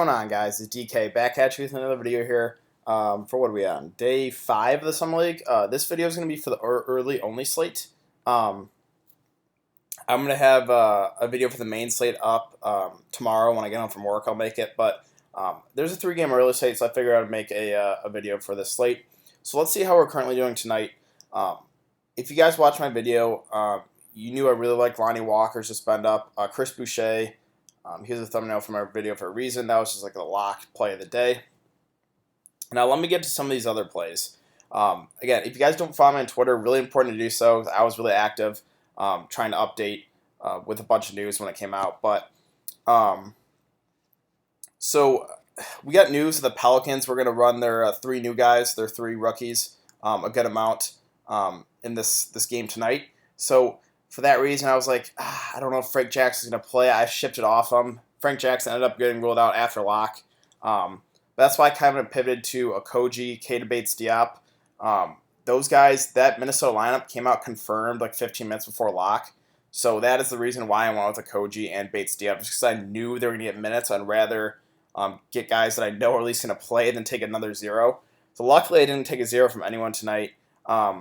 What's going on, guys? It's DK back at you with another video here. For what are we on? Day 5 of the Summer League. This video is going to be for the early only slate. I'm going to have a video for the main slate up tomorrow when I get home from work. I'll make it, but there's a 3-game early slate, so I figured I would make a video for this slate. So let's see how we're currently doing tonight. If you guys watched my video, you knew I really like Lonnie Walker's to spend up. Chris Boucher. Here's a thumbnail from our video for a reason. That was just like the lock play of the day. Now let me get to some of these other plays. Again, if you guys don't follow me on Twitter, really important to do so. I was really active trying to update with a bunch of news when it came out. But so we got news of the Pelicans. We're going to run their 3 new guys, their 3 rookies, a good amount in this game tonight. So for that reason, I was like, I don't know if Frank Jackson's going to play. I shipped it off him. Frank Jackson ended up getting ruled out after lock. That's why I kind of pivoted to Okogie, Keita Bates-Diop. Those guys, that Minnesota lineup came out confirmed like 15 minutes before lock. So that is the reason why I went with Okogie and Bates-Diop, just because I knew they were going to get minutes. I'd rather get guys that I know are at least going to play than take another 0. So luckily, I didn't take a 0 from anyone tonight.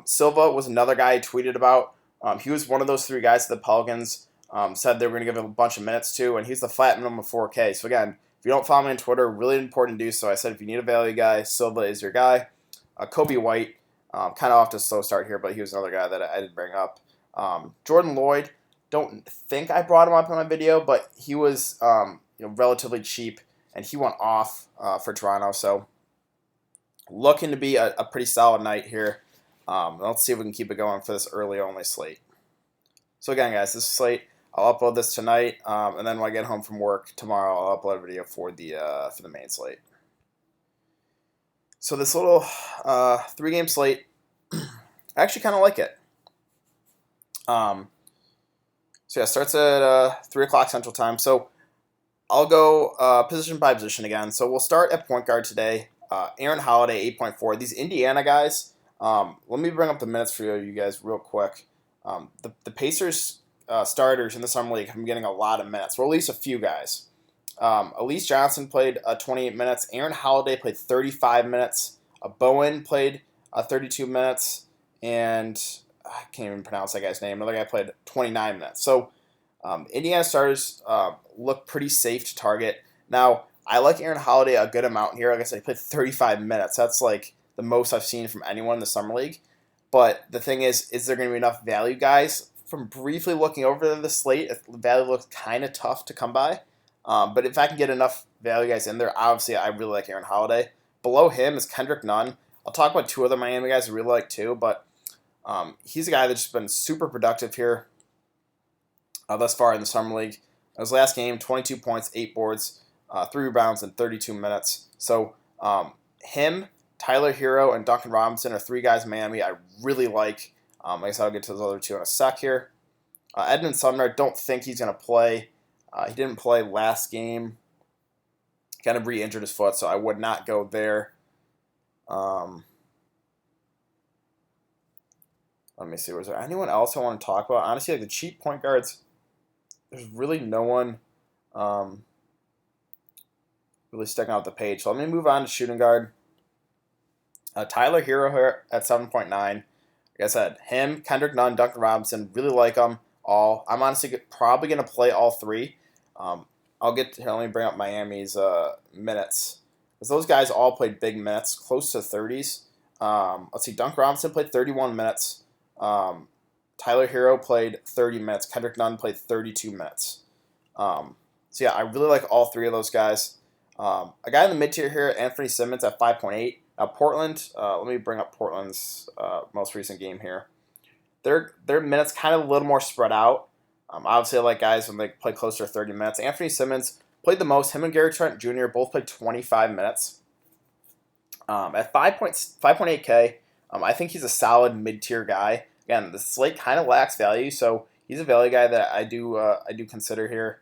Silva was another guy I tweeted about. He was one of those 3 guys that the Pelicans said they were going to give him a bunch of minutes to, and he's the flat minimum of 4K. So again, if you don't follow me on Twitter, really important to do so. I said if you need a value guy, Silva is your guy. Kobe White, kind of off to a slow start here, but he was another guy that I didn't bring up. Jordan Lloyd, don't think I brought him up in my video, but he was relatively cheap, and he went off for Toronto. So looking to be a pretty solid night here. Let's see if we can keep it going for this early only slate. So again, guys, this slate, I'll upload this tonight, and then when I get home from work tomorrow, I'll upload a video for the main slate. So this little 3-game slate, I actually kind of like it. So yeah, it starts at 3 o'clock Central Time. So I'll go position by position again. So we'll start at point guard today. Aaron Holiday, 8.4. These Indiana guys. Let me bring up the minutes for you guys real quick. The Pacers starters in the Summer League have been getting a lot of minutes, or at least a few guys. Elise Johnson played 28 minutes. Aaron Holiday played 35 minutes. Bowen played 32 minutes. And I can't even pronounce that guy's name. Another guy played 29 minutes. So Indiana starters look pretty safe to target. Now, I like Aaron Holiday a good amount here. Like I said, he played 35 minutes. That's like the most I've seen from anyone in the Summer League. But the thing is there going to be enough value guys? From briefly looking over the slate, value looks kind of tough to come by. But if I can get enough value guys in there, obviously I really like Aaron Holiday. Below him is Kendrick Nunn. I'll talk about 2 other Miami guys I really like too, but he's a guy that's just been super productive here thus far in the Summer League. His last game, 22 points, 8 boards, 3 rebounds in 32 minutes. So him, Tyler Hero, and Duncan Robinson are 3 guys in Miami I really like. I guess I'll get to those other 2 in a sec here. Edmund Sumner, don't think he's going to play. He didn't play last game. Kind of re-injured his foot, so I would not go there. Let me see. Was there anyone else I want to talk about? Honestly, like the cheap point guards, there's really no one really sticking out the page. So let me move on to shooting guard. Tyler Hero here at 7.9. Like I said, him, Kendrick Nunn, Duncan Robinson, really like them all. I'm honestly probably going to play all 3. I'll get to here. Let me bring up Miami's minutes. Because those guys all played big minutes, close to 30s. Let's see, Duncan Robinson played 31 minutes. Tyler Hero played 30 minutes. Kendrick Nunn played 32 minutes. So yeah, I really like all 3 of those guys. A guy in the mid-tier here, Anthony Simmons at 5.8. Now Portland, let me bring up Portland's most recent game here. Their minutes kind of a little more spread out. Obviously, I like guys when they play closer to 30 minutes. Anthony Simmons played the most. Him and Gary Trent Jr. both played 25 minutes. At 5.8K, I think he's a solid mid-tier guy. Again, the slate kind of lacks value, so he's a value guy that I do consider here.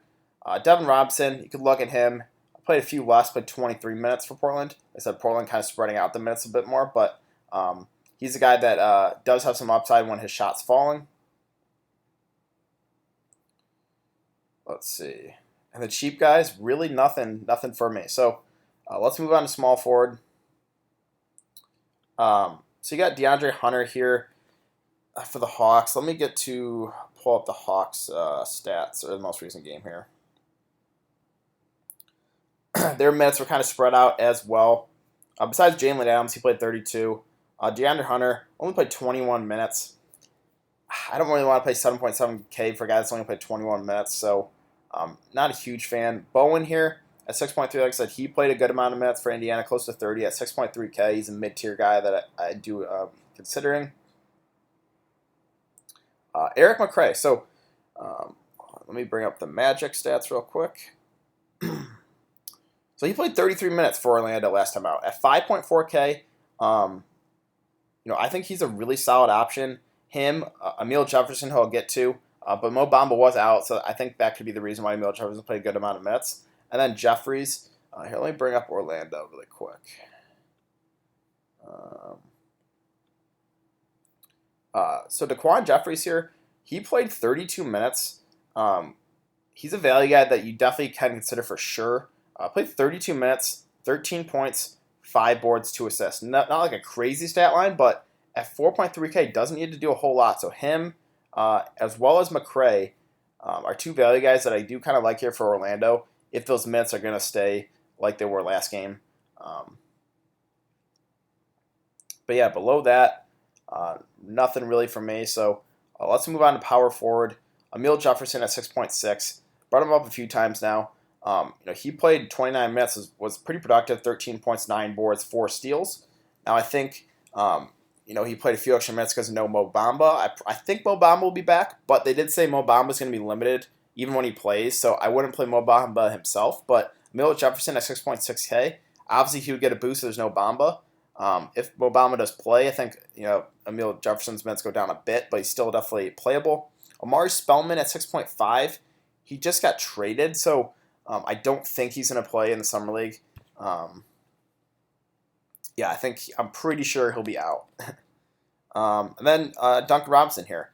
Devin Robinson, you could look at him. Played a few less, played 23 minutes for Portland. I said Portland kind of spreading out the minutes a bit more, but he's a guy that does have some upside when his shot's falling. Let's see. And the cheap guys, really nothing for me. So let's move on to small forward. So you got DeAndre Hunter here for the Hawks. Let me pull up the Hawks stats, or the most recent game here. Their minutes were kind of spread out as well. Besides Jalen Adams, he played 32. DeAndre Hunter only played 21 minutes. I don't really want to play 7.7K for a guy that's only played 21 minutes, so not a huge fan. Bowen here at 6.3, like I said, he played a good amount of minutes for Indiana, close to 30 at 6.3K. He's a mid-tier guy that I do considering. Eric McCray. So let me bring up the Magic stats real quick. So he played 33 minutes for Orlando last time out at 5.4K. I think he's a really solid option. Him, Emil Jefferson, who I'll get to, but Mo Bamba was out, so I think that could be the reason why Emil Jefferson played a good amount of minutes. And then Jeffries. Here, let me bring up Orlando really quick. So DaQuan Jeffries here, he played 32 minutes. He's a value guy that you definitely can consider for sure. Played 32 minutes, 13 points, 5 boards, 2 assists. Not like a crazy stat line, but at 4.3K doesn't need to do a whole lot. So him, as well as McCray, are two value guys that I do kind of like here for Orlando if those minutes are going to stay like they were last game. But yeah, below that, nothing really for me. So let's move on to power forward. Emil Jefferson at 6.6. Brought him up a few times now. He played 29 minutes, was pretty productive, 13 points, 9 boards, 4 steals. Now I think, he played a few extra minutes because of no Mo Bamba. I think Mo Bamba will be back, but they did say Mo Bamba is going to be limited even when he plays, so I wouldn't play Mo Bamba himself. But Emil Jefferson at 6.6K, obviously he would get a boost if there's no Bamba. If Mo Bamba does play, I think Emil Jefferson's minutes go down a bit, but he's still definitely playable. Omari Spellman at 6.5, he just got traded, so I don't think he's going to play in the Summer League. I'm pretty sure he'll be out. And then Duncan Robinson here.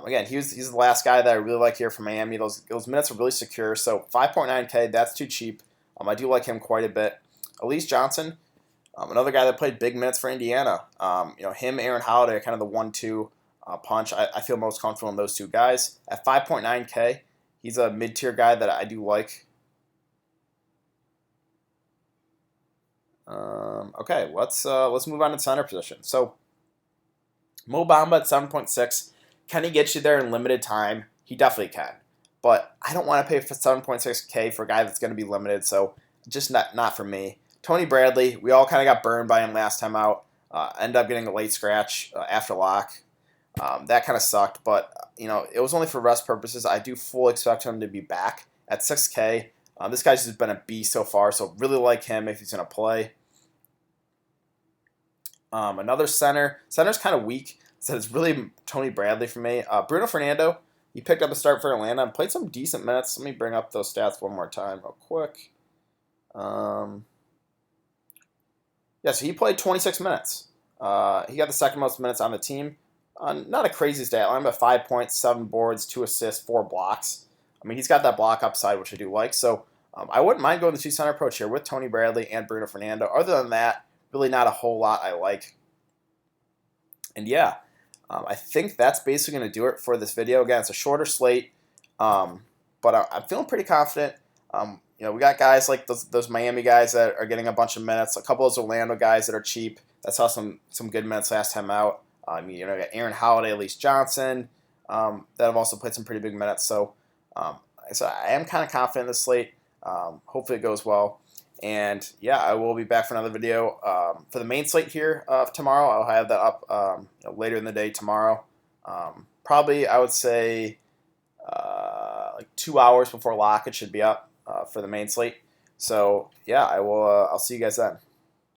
Again, he's the last guy that I really like here from Miami. Those minutes are really secure. So 5.9K, that's too cheap. I do like him quite a bit. Elise Johnson, another guy that played big minutes for Indiana. Him, Aaron Holiday are kind of the 1-2 punch. I feel most comfortable in those two guys. At 5.9K, he's a mid-tier guy that I do like. Okay, let's move on to center position. So Mo Bamba at 7.6. Can he get you there in limited time? He definitely can. But I don't want to pay for 7.6K for a guy that's going to be limited, so just not for me. Tony Bradley, we all kind of got burned by him last time out. Ended up getting a late scratch after lock. That kind of sucked, but it was only for rest purposes. I do fully expect him to be back at 6K. This guy's just been a beast so far, so really like him if he's going to play. Another center. Center's kind of weak, so it's really Tony Bradley for me. Bruno Fernando, he picked up a start for Atlanta and played some decent minutes. Let me bring up those stats one more time real quick. So he played 26 minutes. He got the second most minutes on the team. Not a crazy stat line, but 5 points, 7 boards, 2 assists, 4 blocks. He's got that block upside, which I do like. So I wouldn't mind going the two-center approach here with Tony Bradley and Bruno Fernando. Other than that, really not a whole lot I like. And I think that's basically going to do it for this video. Again, it's a shorter slate, but I'm feeling pretty confident. We got guys like those Miami guys that are getting a bunch of minutes. A couple of those Orlando guys that are cheap that saw some good minutes last time out. We got Aaron Holiday, Elise Johnson that have also played some pretty big minutes. So I am kind of confident in this slate. Hopefully it goes well. And I will be back for another video for the main slate here tomorrow. I'll have that up later in the day tomorrow. Probably, I would say, like 2 hours before lock, it should be up for the main slate. So, I will. I'll see you guys then.